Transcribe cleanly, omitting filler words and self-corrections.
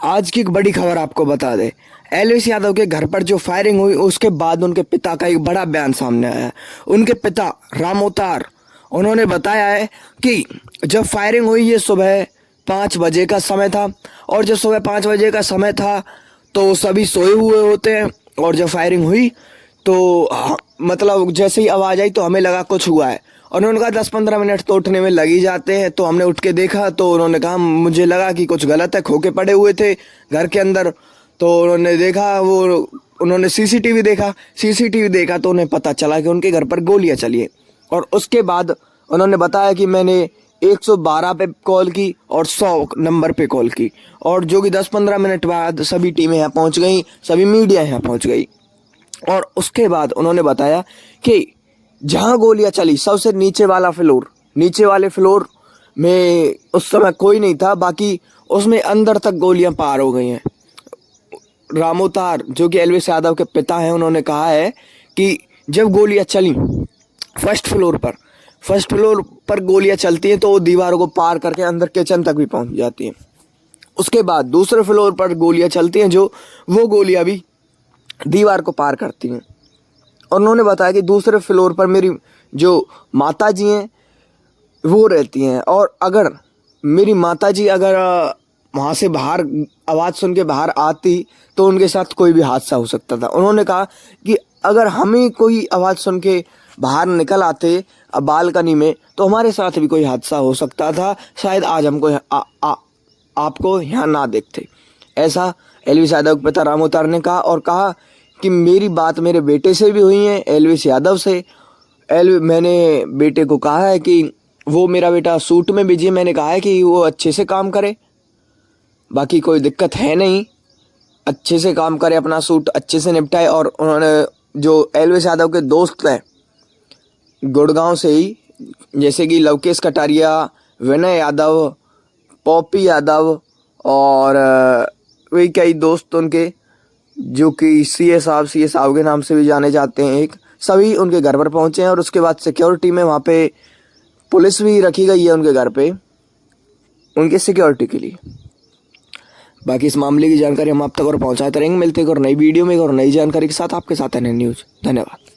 आज की एक बड़ी खबर आपको बता दें। एलवीस यादव के घर पर जो फायरिंग हुई उसके बाद उनके पिता का एक बड़ा बयान सामने आया है। उनके पिता रामोतार उन्होंने बताया है कि जब फायरिंग हुई ये सुबह 5 बजे का समय था और जब सुबह 5 बजे का समय था तो सभी सोए हुए होते हैं और जब फायरिंग हुई तो मतलब जैसे ही आवाज़ आई तो हमें लगा कुछ हुआ है और उन्होंने कहा 10-15 मिनट तो उठने में लग ही जाते हैं। तो हमने उठ के देखा तो उन्होंने कहा मुझे लगा कि कुछ गलत है, खोके पड़े हुए थे घर के अंदर। तो उन्होंने देखा उन्होंने सीसीटीवी देखा तो उन्हें पता चला कि उनके घर पर गोलियां चली हैं। और उसके बाद उन्होंने बताया कि मैंने 112 पे कॉल की और 100 नंबर पे कॉल की और जो कि 10-15 मिनट बाद सभी टीमें यहाँ पहुँच गई, सभी मीडिया यहाँ पहुँच गई। और उसके बाद उन्होंने बताया कि जहां गोलियां चली सबसे नीचे वाले फ्लोर में उस समय कोई नहीं था, बाकी उसमें अंदर तक गोलियां पार हो गई हैं। रामोतार जो कि एलवीस यादव के पिता हैं उन्होंने कहा है कि जब गोलियां चली फर्स्ट फ्लोर पर गोलियां चलती हैं तो वो दीवारों को पार करके अंदर किचन तक भी पहुंच जाती हैं। उसके बाद दूसरे फ्लोर पर गोलियां चलती हैं जो वो गोलियां भी दीवार को पार करती हैं। और उन्होंने बताया कि दूसरे फ्लोर पर मेरी जो माता जी हैं वो रहती हैं और अगर मेरी माता जी अगर वहाँ से बाहर आवाज़ सुन के बाहर आती तो उनके साथ कोई भी हादसा हो सकता था। उन्होंने कहा कि अगर हमें कोई आवाज़ सुन के बाहर निकल आते बालकनी में तो हमारे साथ भी कोई हादसा हो सकता था, शायद आज हमको आपको यहाँ ना देखते। ऐसा एलवीस यादव के पिता रामोतार ने कहा और कहा कि मेरी बात मेरे बेटे से भी हुई है, एलवीस यादव से। मैंने बेटे को कहा है कि वो मेरा बेटा सूट में बिजी है, मैंने कहा है कि वो अच्छे से काम करे, बाकी कोई दिक्कत है नहीं, अच्छे से काम करे, अपना सूट अच्छे से निपटाए। और उन्होंने जो एलवीस यादव के दोस्त हैं गुड़गांव से ही, जैसे कि लवकेश कटारिया, विनय यादव, पॉपी यादव और वही कई दोस्त उनके जो कि सीए साहब के नाम से भी जाने जाते हैं, एक सभी उनके घर पर पहुंचे हैं। और उसके बाद सिक्योरिटी में वहाँ पे पुलिस भी रखी गई है उनके घर पे उनके सिक्योरिटी के लिए। बाकी इस मामले की जानकारी हम आप तक और पहुँचाते रहेंगे। मिलते हैं और नई वीडियो में और नई जानकारी के साथ आपके साथ है न्यूज़। धन्यवाद।